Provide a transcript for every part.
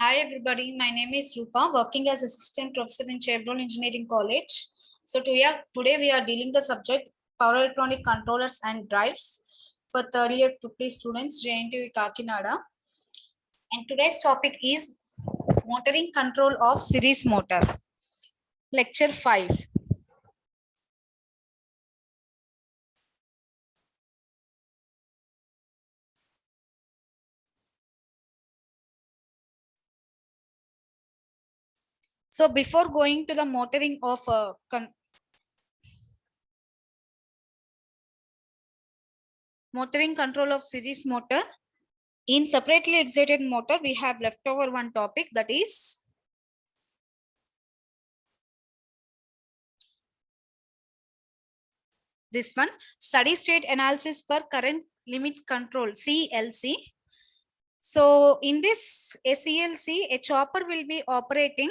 Hi everybody, my name is Rupa, working as assistant professor in Chevron Engineering College. So today we are dealing the subject power electronic controllers and drives for third year triple students JNTU Kakinada. And today's topic is motoring control of series motor. Lecture 5. So before going to the motoring of motoring control of series motor, in separately excited motor, we have left over one topic, that is this one, steady state analysis for current limit control, CLC. So in this CLC, a chopper will be operating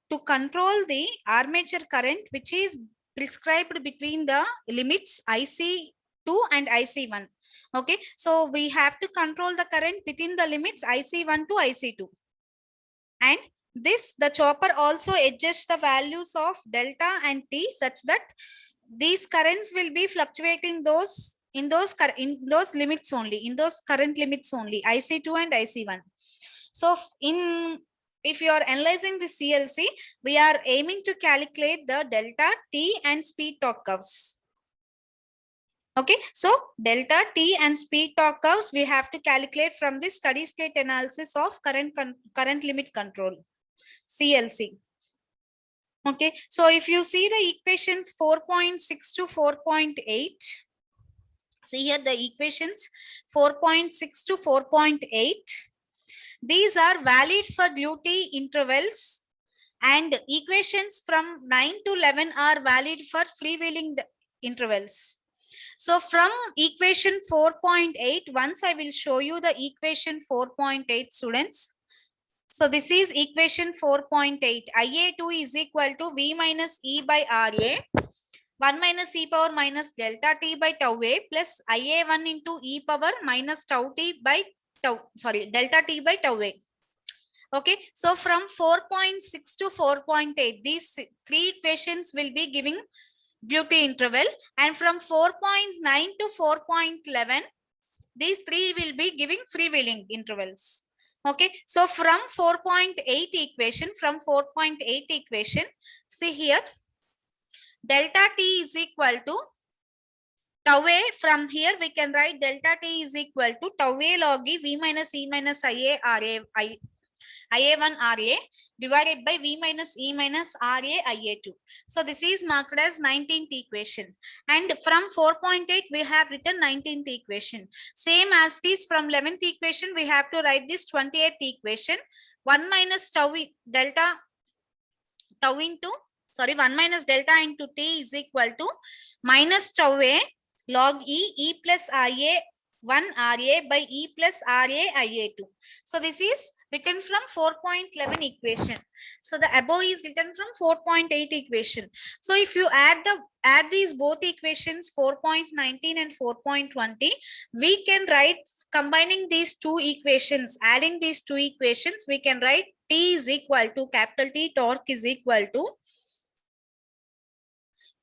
to control the armature current, which is prescribed between the limits IC2 and IC1. Okay, so we have to control the current within the limits IC1 to IC2. And the chopper also adjusts the values of delta and T such that these currents will be fluctuating in those limits only, in those current limits only, IC2 and IC1. So if you are analyzing the CLC, we are aiming to calculate the delta, T and speed torque curves. Okay, so delta, T and speed torque curves we have to calculate from the steady state analysis of current limit control, CLC. Okay, so if you see the equations 4.6 to 4.8, see here the equations 4.6 to 4.8, these are valid for duty intervals, and equations from 9 to 11 are valid for freewheeling intervals. So from equation 4.8, once I will show you the equation 4.8, students. So this is equation 4.8. IA2 is equal to V minus E by RA, 1 minus E power minus delta T by tau A plus IA1 into E power minus tau T by delta T by tau A. Okay, so from 4.6 to 4.8, these three equations will be giving duty interval, and from 4.9 to 4.11, these three will be giving freewheeling intervals. Okay, so from 4.8 equation, see here, delta T is equal to tau A. From here we can write delta T is equal to tau A log E V minus E minus IA1 RA divided by V minus E minus RA IA2. So this is marked as 19th equation. And from 4.8 we have written 19th equation. Same as this from 11th equation we have to write this 28th equation. 1 minus delta into T is equal to minus tau A log E plus IA 1 RA by E plus RA IA2. So this is written from 4.11 equation. So the above is written from 4.8 equation. So if you add these both equations 4.19 and 4.20, we can write, combining these two equations, adding these two equations, we can write T is equal to capital T torque is equal to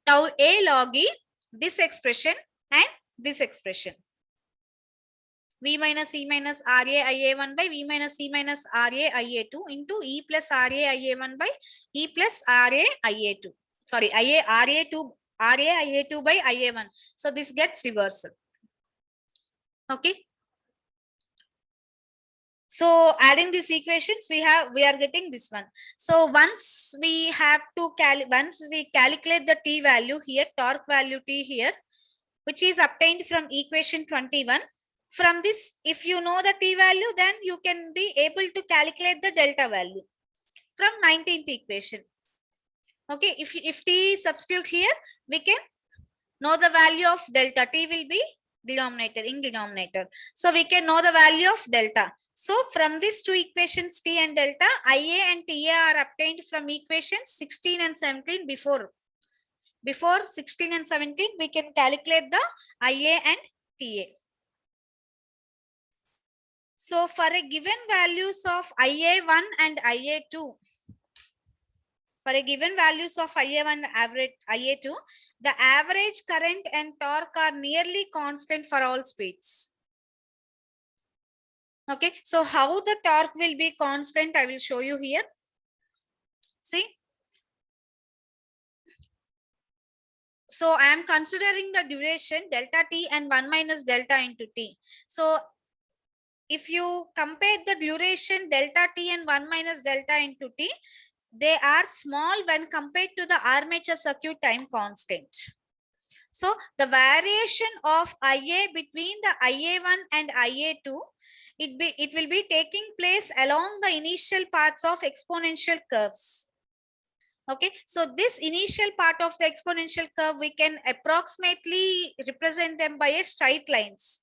tau A log E, this expression and this expression. V minus E minus RA IA1 by V minus E minus RA IA2 into E plus RA IA1 by E plus RA IA2. Sorry, RA2 by IA1. So this gets reversed. Okay. So adding these equations, we are getting this one. So once we calculate the T value here, torque value T here, which is obtained from equation 21. From this, if you know the T value, then you can be able to calculate the delta value from 19th equation. Okay, if T is substitute here, we can know the value of delta. T will be in denominator. So we can know the value of delta. So from these two equations, T and delta, IA and TA are obtained from equations 16 and 17 before 16 and 17, we can calculate the IA and TA. So for a given values of IA1 and IA2, for a given values of IA1 average IA2, the average current and torque are nearly constant for all speeds. Okay, so how the torque will be constant, I will show you here. See, so I am considering the duration delta t and 1 minus delta into t. So if you compare the duration delta t and 1 minus delta into t, they are small when compared to the armature circuit time constant. So the variation of IA between the IA1 and IA2, it will be taking place along the initial parts of exponential curves. Okay, so this initial part of the exponential curve, we can approximately represent them by a straight lines.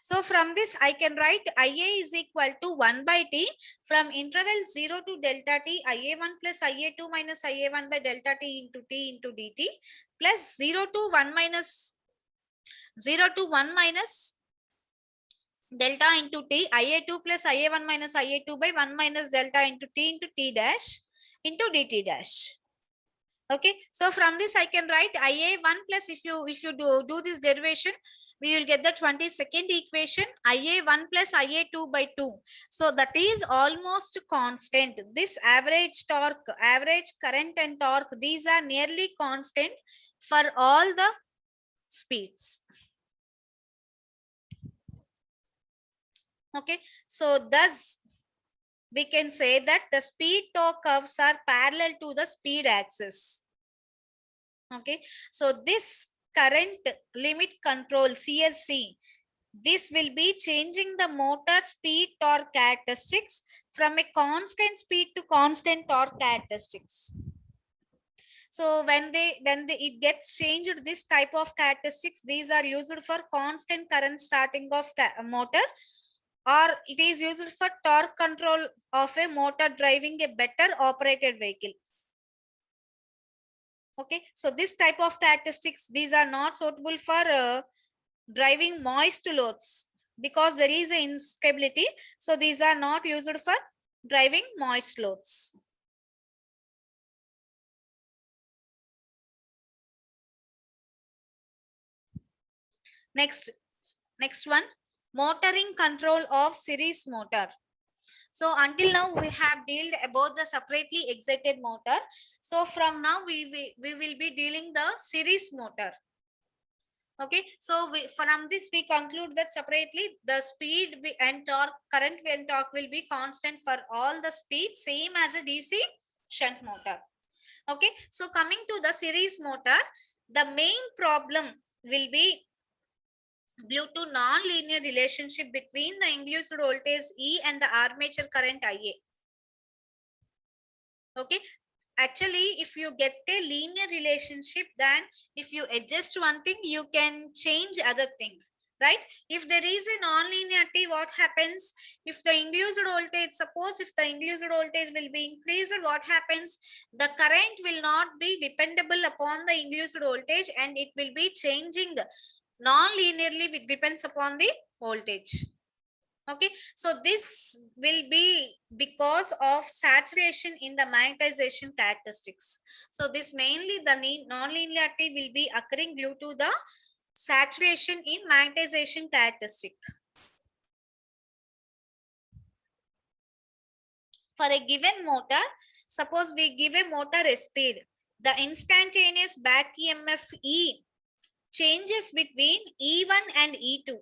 So from this, I can write IA is equal to 1 by t from interval 0 to delta t, IA1 plus IA2 minus IA1 by delta t into dt plus 0 to 1 minus delta into t, IA2 plus IA1 minus IA2 by 1 minus delta into t dash into dt dash. Okay, so from this I can write IA1 plus, if you do this derivation, we will get the 22nd equation, IA1 plus IA2 by 2. So that is almost constant. This average torque, average current and torque, these are nearly constant for all the speeds. Okay, so thus we can say that the speed torque curves are parallel to the speed axis. Okay, so this current limit control CLC, this will be changing the motor speed torque characteristics from a constant speed to constant torque characteristics. So when it gets changed, this type of characteristics, these are used for constant current starting of motor, or it is used for torque control of a motor driving a better operated vehicle. Okay, so this type of characteristics, these are not suitable for driving moist loads because there is an instability. So these are not used for driving moist loads. Next one, motoring control of series motor. So until now we have dealt about the separately excited motor. So from now we will be dealing the series motor. Okay, so from this we conclude that separately the speed and torque, current and torque will be constant for all the speeds, same as a DC shunt motor. Okay, so coming to the series motor, the main problem will be due to non-linear relationship between the induced voltage E and the armature current IA. Okay, actually if you get a linear relationship, then if you adjust one thing, you can change other thing, right? If there is a non-linearity, what happens? If the induced voltage, suppose if the induced voltage will be increased, what happens? The current will not be dependable upon the induced voltage and it will be changing non-linearly, which depends upon the voltage. Okay, so this will be because of saturation in the magnetization characteristics. So this mainly the non-linearity will be occurring due to the saturation in magnetization characteristic. For a given motor, suppose we give a motor a speed, the instantaneous back EMF E changes between E1 and E2.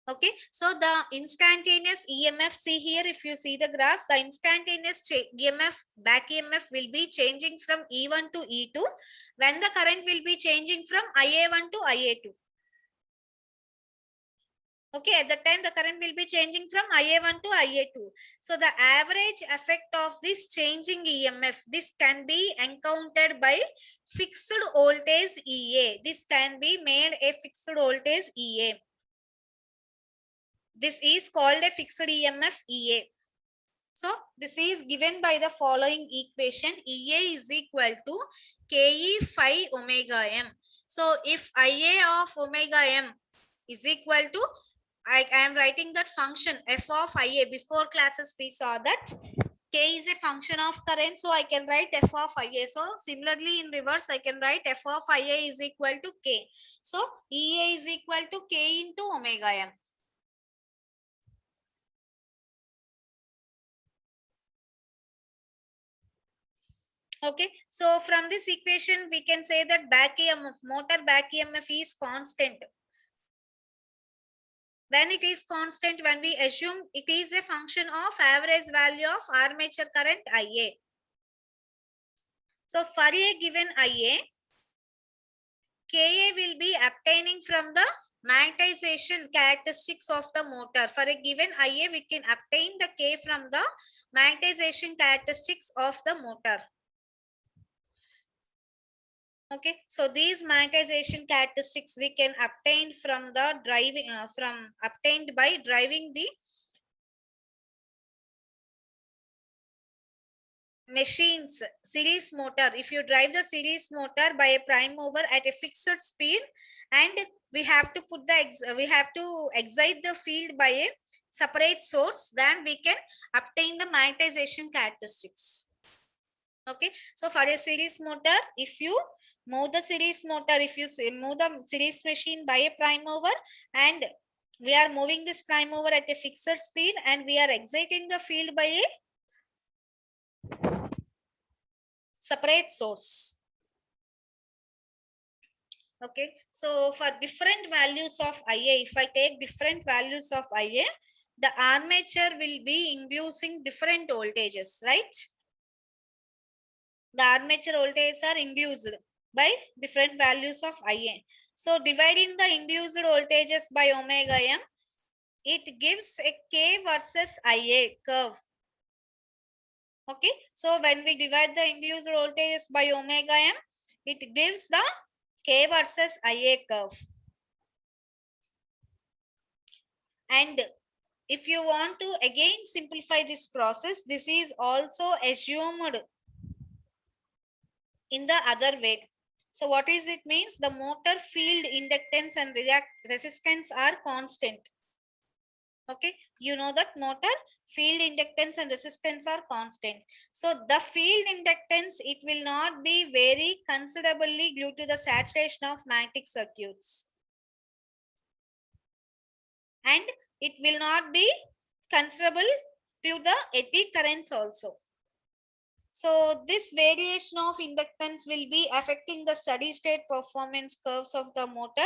Okay, so the instantaneous EMF, see here, if you see the graphs, the instantaneous EMF, back EMF will be changing from E1 to E2 when the current will be changing from IA1 to IA2. Okay, at the time the current will be changing from IA1 to IA2. So the average effect of this changing EMF, this can be encountered by fixed voltage EA. This can be made a fixed voltage EA. This is called a fixed EMF EA. So this is given by the following equation. EA is equal to KE phi omega m. So if IA of omega m is equal to I am writing that function f of Ia. Before classes we saw that K is a function of current, so I can write f of Ia. So similarly in reverse I can write f of Ia is equal to K. So Ea is equal to K into omega m. Okay, so from this equation we can say that back EMF, motor back EMF is constant. When it is constant, when we assume it is a function of average value of armature current Ia. So for a given Ia, Ka will be obtaining from the magnetization characteristics of the motor. For a given Ia, we can obtain the K from the magnetization characteristics of the motor. Okay, so these magnetization characteristics we can obtain from the driving obtained by driving the machines series motor. If you drive the series motor by a prime mover at a fixed speed, and we have to put the we have to excite the field by a separate source, then we can obtain the magnetization characteristics. Okay, so for a series motor, if you move the series motor, if you move the series machine by a prime mover, and we are moving this prime mover at a fixed speed, and we are exciting the field by a separate source. Okay, so for different values of Ia, if I take different values of Ia, the armature will be inducing different voltages, right? The armature voltages are induced by different values of Ia. So dividing the induced voltages by omega m, it gives a K versus Ia curve. Okay, so when we divide the induced voltages by omega m, it gives the K versus Ia curve. And if you want to again simplify this process, this is also assumed in the other way. So what is it means? The motor field inductance and resistance are constant. Okay, you know that motor field inductance and resistance are constant. So the field inductance, it will not be vary considerably due to the saturation of magnetic circuits. And it will not be considerable to the eddy currents also. So this variation of inductance will be affecting the steady state performance curves of the motor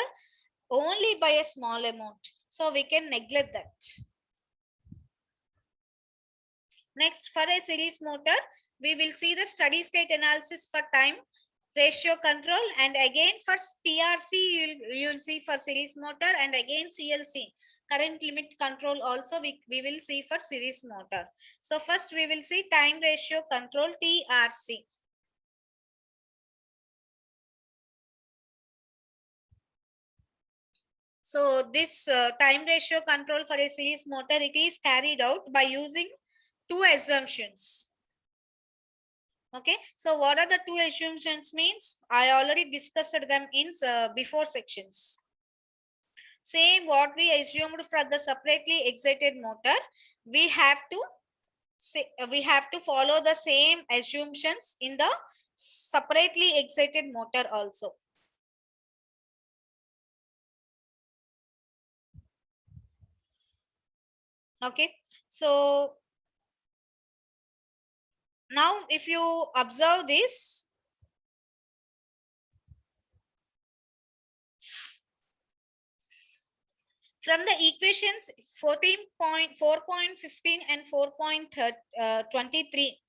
only by a small amount. So we can neglect that. Next, for a series motor, we will see the steady state analysis for time ratio control, and again for TRC you will see for series motor, and again CLC current limit control also we will see for series motor. So first we will see time ratio control, TRC. So this time ratio control for a series motor, it is carried out by using two assumptions. Okay, so what are the two assumptions means? I already discussed them in before sections. Same what we assumed for the separately excited motor, we have to follow the same assumptions in the separately excited motor also. Okay, so now if you observe this, from the equations 14.4.15 and 4.23.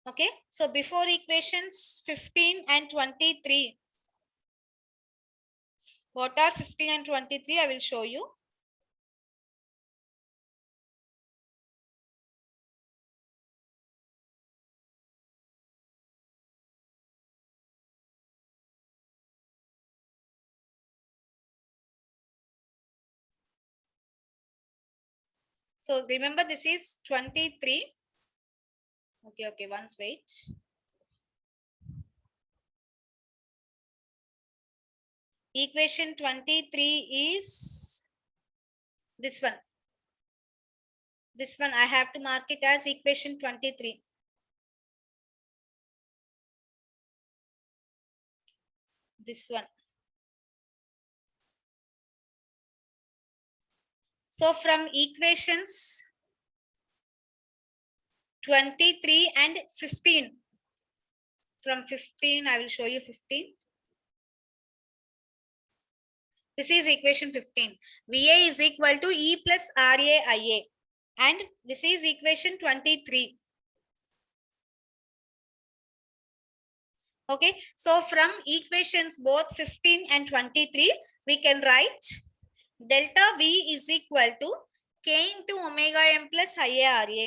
Okay, so before equations 15 and 23, what are 15 and 23? I will show you. So remember this is 23. Okay, once wait. Equation 23 is This one. This one I have to mark it as equation 23. This one. So from equations 23 and 15. From 15, I will show you 15. This is equation 15. VA is equal to E plus RA IA. And this is equation 23. Okay. So from equations both 15 and 23, we can write delta V is equal to K into omega M plus IA RA.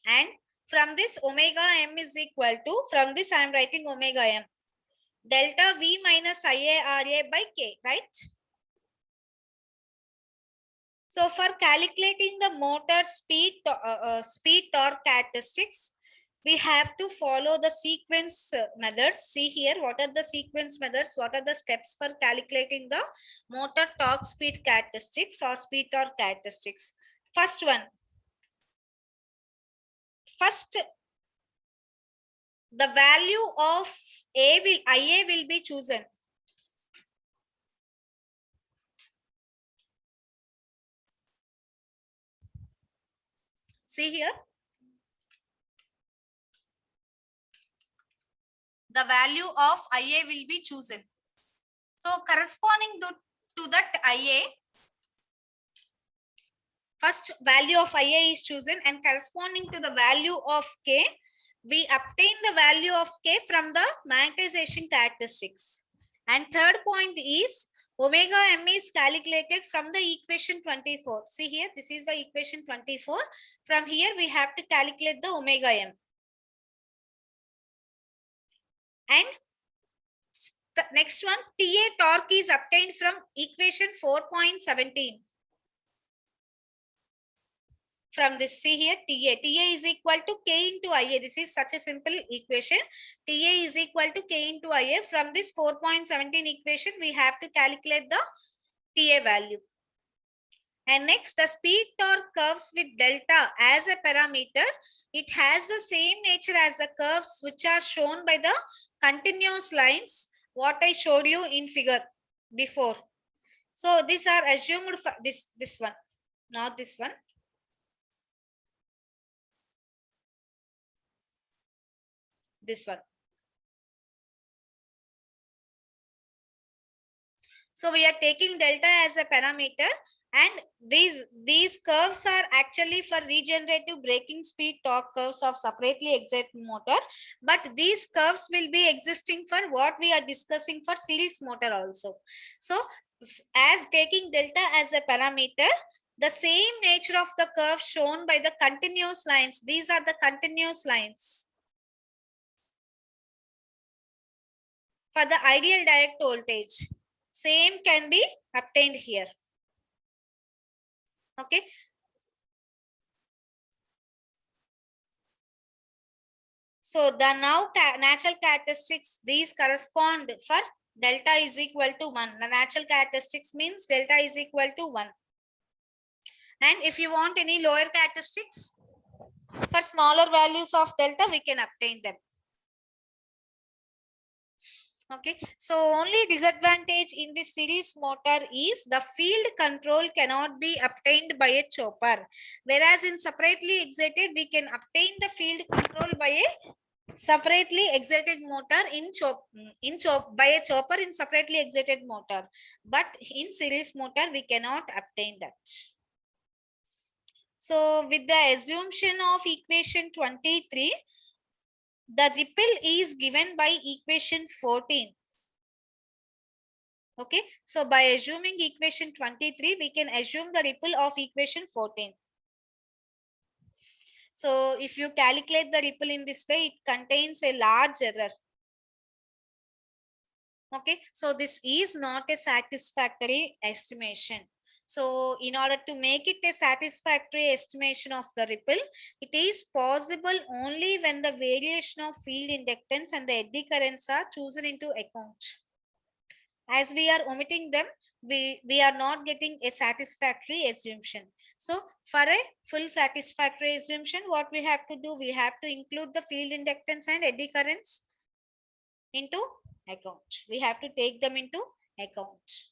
And from this omega M is equal to, from this I am writing omega M. Delta V minus IA RA by K, right? So for calculating the motor speed torque characteristics, we have to follow the sequence methods. See here, what are the sequence methods? What are the steps for calculating the motor torque speed characteristics or speed torque characteristics? First one. First, the value of IA will be chosen. See here. The value of IA will be chosen. So corresponding to that IA, first value of IA is chosen, and corresponding to the value of K, we obtain the value of K from the magnetization characteristics. And third point is omega M is calculated from the equation 24. See here, this is the equation 24. From here, we have to calculate the omega M. And the next one, TA torque is obtained from equation 4.17. From this, see here, TA is equal to K into IA. This is such a simple equation. TA is equal to K into IA. From this 4.17 equation, we have to calculate the TA value. And next, the speed torque curves with delta as a parameter. It has the same nature as the curves which are shown by the continuous lines, what I showed you in figure before. So these are assumed for this one, not this one. This one. So we are taking delta as a parameter, and these curves are actually for regenerative braking speed torque curves of separately excited motor, but these curves will be existing for what we are discussing for series motor also. So as taking delta as a parameter, the same nature of the curve shown by the continuous lines, these are the continuous lines for the ideal direct voltage, same can be obtained here. Okay. So the now natural characteristics, these correspond for delta is equal to 1. The natural characteristics means delta is equal to 1. And if you want any lower characteristics, for smaller values of delta, we can obtain them. Okay, so only disadvantage in this series motor is the field control cannot be obtained by a chopper, whereas in separately excited we can obtain the field control by a separately excited motor by a chopper in separately excited motor, but in series motor we cannot obtain that. So with the assumption of equation 23, the ripple is given by equation 14. Okay, so by assuming equation 23, we can assume the ripple of equation 14. So if you calculate the ripple in this way, it contains a large error. Okay, so this is not a satisfactory estimation. So in order to make it a satisfactory estimation of the ripple, it is possible only when the variation of field inductance and the eddy currents are chosen into account. As we are omitting them, we are not getting a satisfactory assumption. So for a full satisfactory assumption, what we have to do, we have to include the field inductance and eddy currents into account. We have to take them into account.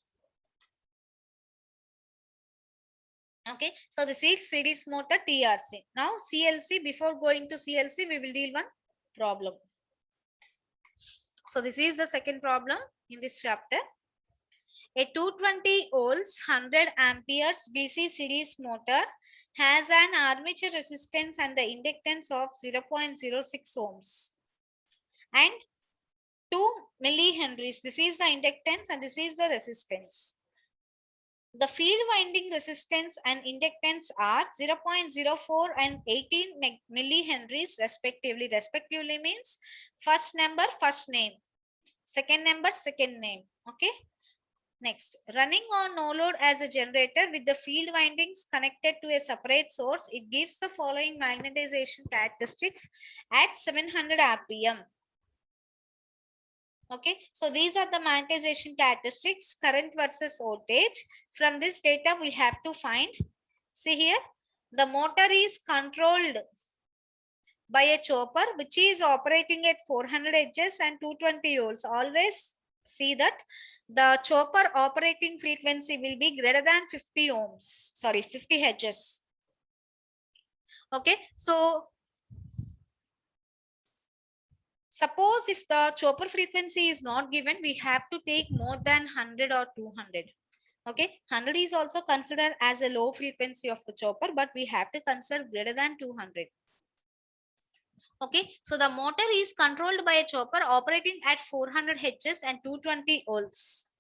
Okay, so this is series motor TRC. Now CLC, before going to CLC, we will deal one problem. So this is the second problem in this chapter. A 220 volts 100 amperes DC series motor has an armature resistance and the inductance of 0.06 ohms and 2 millihenries. This is the inductance and this is the resistance. The field winding resistance and inductance are 0.04 and 18 millihenries respectively. Respectively means first number, first name. Second number, second name. Okay. Next, running on no load as a generator with the field windings connected to a separate source, it gives the following magnetization characteristics at 700 RPM. Okay, so these are the magnetization characteristics, current versus voltage. From this data, we have to find, see here, the motor is controlled by a chopper which is operating at 400 Hz and 220 volts. Always see that the chopper operating frequency will be greater than 50 ohms, sorry, 50 Hz. Okay, so suppose if the chopper frequency is not given, we have to take more than 100 or 200. Okay, 100 is also considered as a low frequency of the chopper, but we have to consider greater than 200. Okay, so the motor is controlled by a chopper operating at 400 Hz and 220 volts.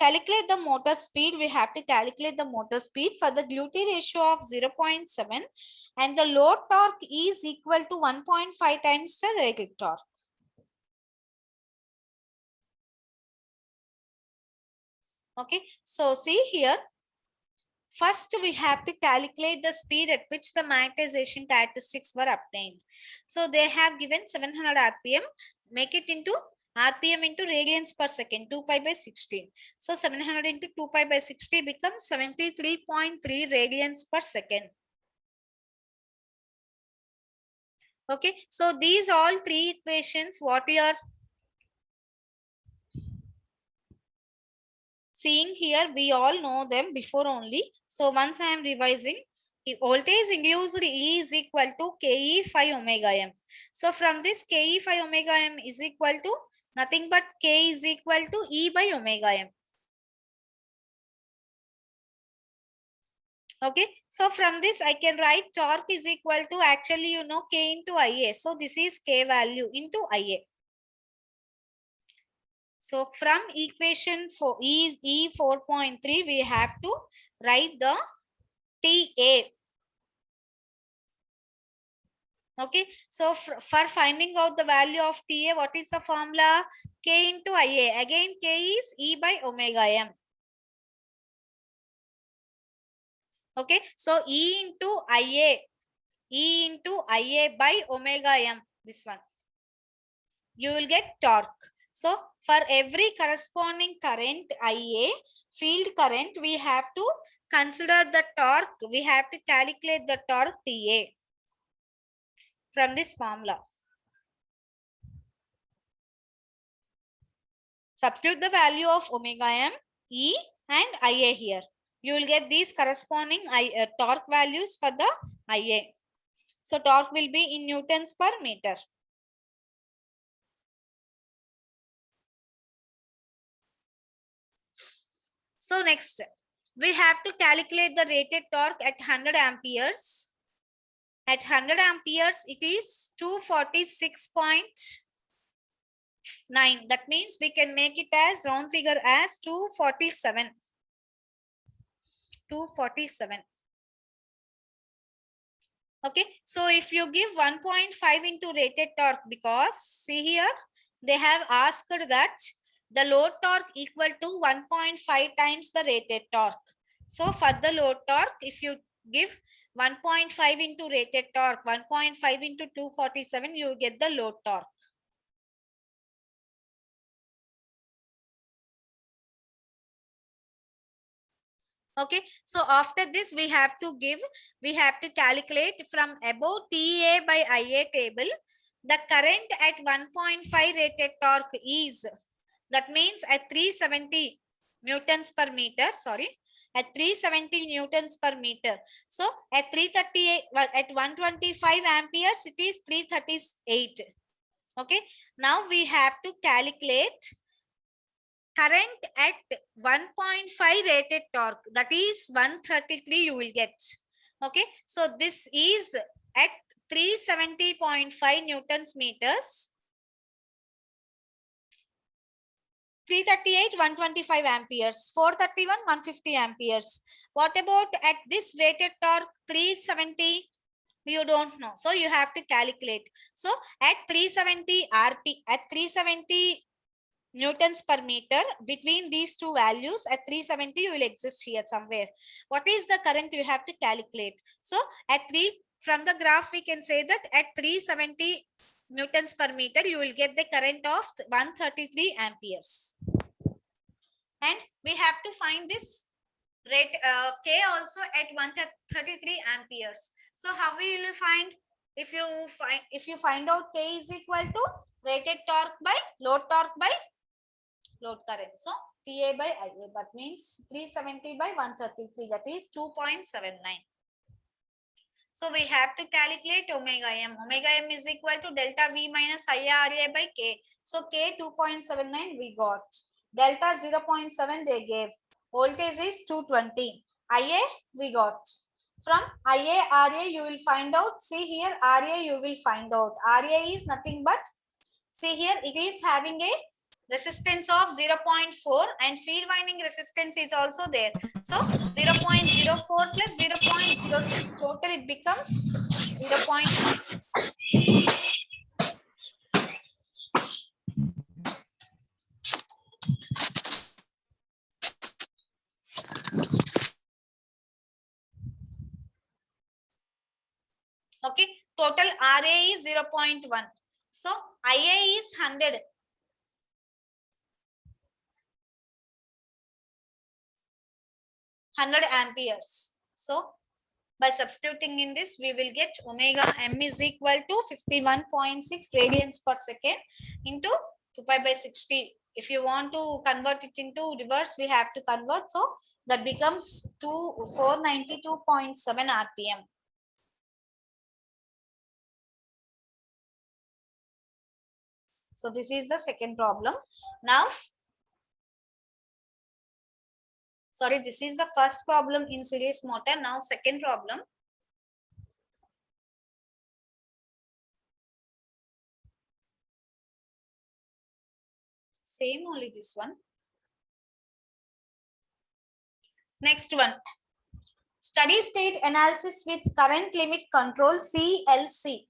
Calculate the motor speed. We have to calculate the motor speed for the duty ratio of 0.7 and the load torque is equal to 1.5 times the rated torque. Okay, so see here, first we have to calculate the speed at which the magnetization characteristics were obtained. So they have given 700 RPM, make it into RPM into radians per second, 2 pi by 16. So 700 into 2 pi by 60 becomes 73.3 radians per second. Okay, so these all three equations, what we are seeing here, we all know them before only. So once I am revising, voltage induced E is equal to KE phi omega m. So from this KE phi omega m is equal to nothing but K is equal to E by omega m. Okay, so from this I can write torque is equal to, actually you know, K into IA. So this is K value into IA. So from equation for E 4.3, we have to write the TA. Okay, so for finding out the value of TA, what is the formula? K into IA. Again, K is E by omega m. Okay, so E into IA by omega m, this one. You will get torque. So for every corresponding current IA, field current, we have to consider the torque. We have to calculate the torque TA from this formula. Substitute the value of omega m, E and IA here. You will get these corresponding torque values for the IA. So torque will be in newtons per meter. So next, we have to calculate the rated torque at 100 amperes. At 100 amperes, it is 246.9. That means we can make it as round figure as 247. 247. Okay, so if you give 1.5 into rated torque, because see here, they have asked that the load torque equal to 1.5 times the rated torque. So for the load torque, if you give 1.5 into rated torque, 1.5 into 247, you get the load torque. Okay, so after this we have to calculate from above TA by IA table the current at 1.5 rated torque is, that means at 370 newtons per meter, sorry, at 370 newtons per meter. So at 338, at 125 amperes, it is 338. Okay, now we have to calculate current at 1.5 rated torque, that is 133 you will get. Okay, so this is at 370.5 newtons meters, 338 125 amperes, 431 150 amperes. What about at this rated torque 370? You don't know, so you have to calculate. So at 370 rp, at 370 newtons per meter, between these two values at 370 you will exist here somewhere. What is the current you have to calculate? So at 3, from the graph we can say that at 370 newtons per meter you will get the current of 133 amperes. And we have to find this rate K also at 133 amperes. So how will you find? If you find out K is equal to rated torque by load current. So TA by IA, that means 370 by 133, that is 2.79. So we have to calculate omega m. Omega m is equal to delta V minus IRA by K. So K 2.79 we got. Delta 0.7 they gave. Voltage is 220. IA we got. From IA, RA you will find out. See here, RA you will find out. RA is nothing but, see here, it is having a resistance of 0.4 and field winding resistance is also there. So 0.04 plus 0.06, total it becomes 0.1. Okay, total RA is 0.1. So IA is 100. 100 amperes. So by substituting in this, we will get omega m is equal to 51.6 radians per second into 2 pi by 60. If you want to convert it into reverse, we have to convert. So that becomes 492.7 RPM. So this is the second problem. Now, sorry, this is the first problem in series motor. Now second problem. Same only this one. Next one. Steady state analysis with current limit control, CLC.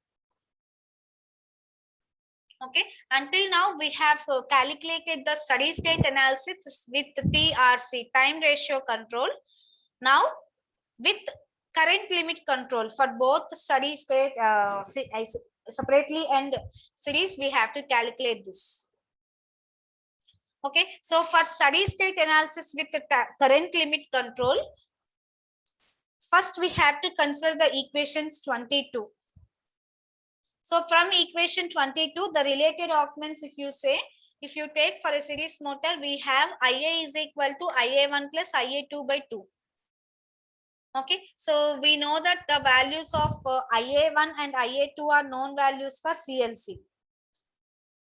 Okay, until now we have calculated the steady state analysis with TRC, time ratio control. Now with current limit control for both steady state separately and series, we have to calculate this. Okay, so for steady state analysis with the current limit control, first we have to consider the equations 22. So from equation 22, the related augments, if you say, if you take for a series motor, we have IA is equal to IA1 plus IA2 by 2. Okay, so we know that the values of IA1 and IA2 are known values for CLC.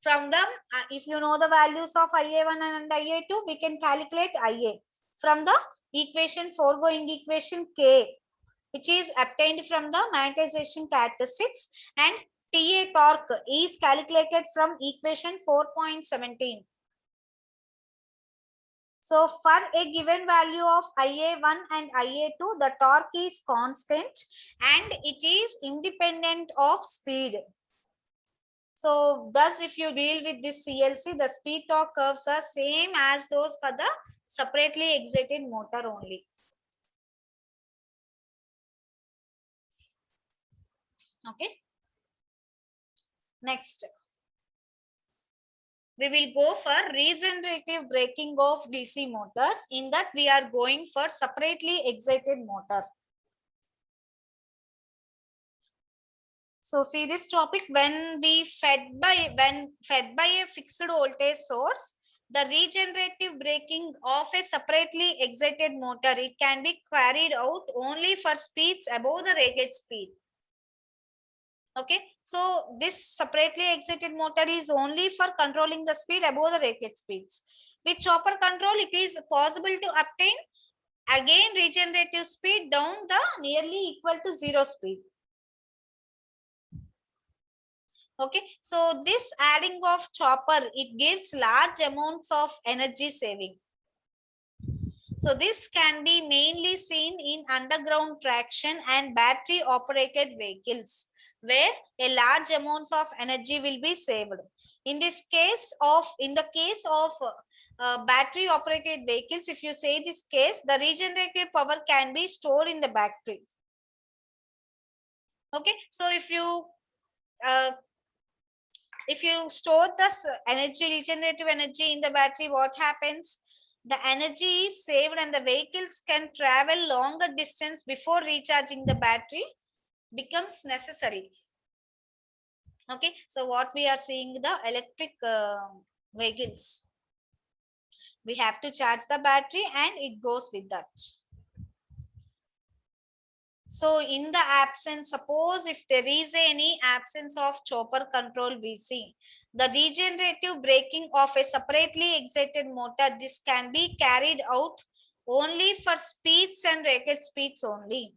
From them, if you know the values of IA1 and IA2, we can calculate IA. From the equation, foregoing equation K, which is obtained from the magnetization characteristics, and TA torque is calculated from equation 4.17. So for a given value of IA1 and IA2, the torque is constant and it is independent of speed. So thus if you deal with this CLC, the speed torque curves are same as those for the separately excited motor only. Okay. Next, we will go for regenerative braking of DC motors. In that we are going for separately excited motor. So see this topic, when fed by a fixed voltage source, the regenerative braking of a separately excited motor, it can be carried out only for speeds above the rated speed. Okay, so this separately excited motor is only for controlling the speed above the rated speeds. With chopper control, it is possible to obtain again regenerative speed down the nearly equal to zero speed. Okay, so this adding of chopper, it gives large amounts of energy saving. So this can be mainly seen in underground traction and battery operated vehicles, where a large amounts of energy will be saved. In the case of battery operated vehicles, if you say this case, the regenerative power can be stored in the battery. Okay, so if you store this regenerative energy in the battery, what happens? The energy is saved and the vehicles can travel longer distance before recharging the battery becomes necessary. Okay, so what we are seeing, the electric vehicles, we have to charge the battery and it goes with that. So in the absence, suppose if there is any absence of chopper control, we see the regenerative braking of a separately excited motor, this can be carried out only for speeds and rated speeds only.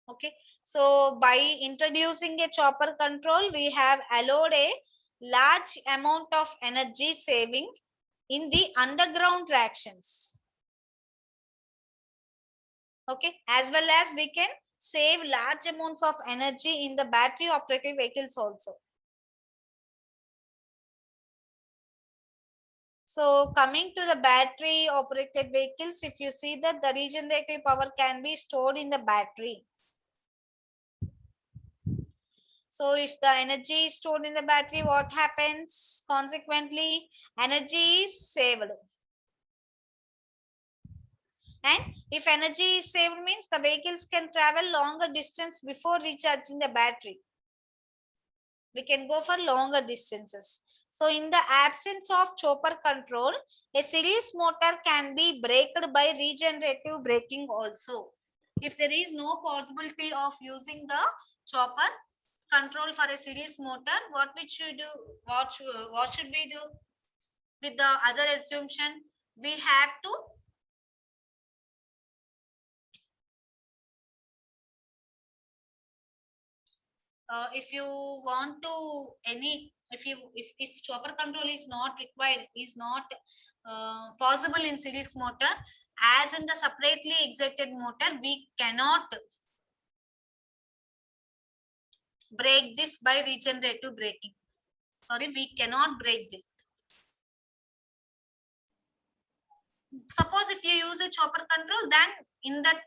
Okay, so by introducing a chopper control, we have allowed a large amount of energy saving in the underground tractions. Okay, as well as we can save large amounts of energy in the battery operated vehicles also. So coming to the battery operated vehicles, if you see that the regenerative power can be stored in the battery. So if the energy is stored in the battery, what happens? Consequently, energy is saved. And if energy is saved means the vehicles can travel longer distance before recharging the battery. We can go for longer distances. So in the absence of chopper control, a series motor can be braked by regenerative braking also. If there is no possibility of using the chopper control for a series motor, what we should do? What should we do? With the other assumption, we have to if you want to if chopper control is not required, is not possible in series motor, as in the separately excited motor, we cannot break this by regenerative braking. Sorry, we cannot break this. Suppose if you use a chopper control, then in that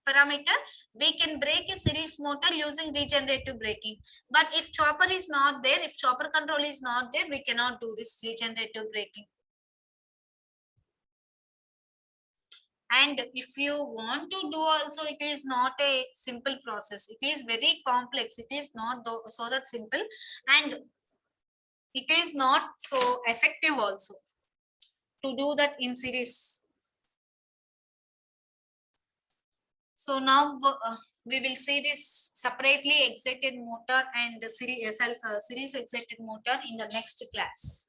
parameter, we can break a series motor using regenerative braking. But if chopper is not there, if chopper control is not there, we cannot do this regenerative braking. And if you want to do also, it is not a simple process. It is very complex. It is not so that simple, and it is not so effective also to do that in series. So now we will see this separately excited motor and the series excited motor in the next class.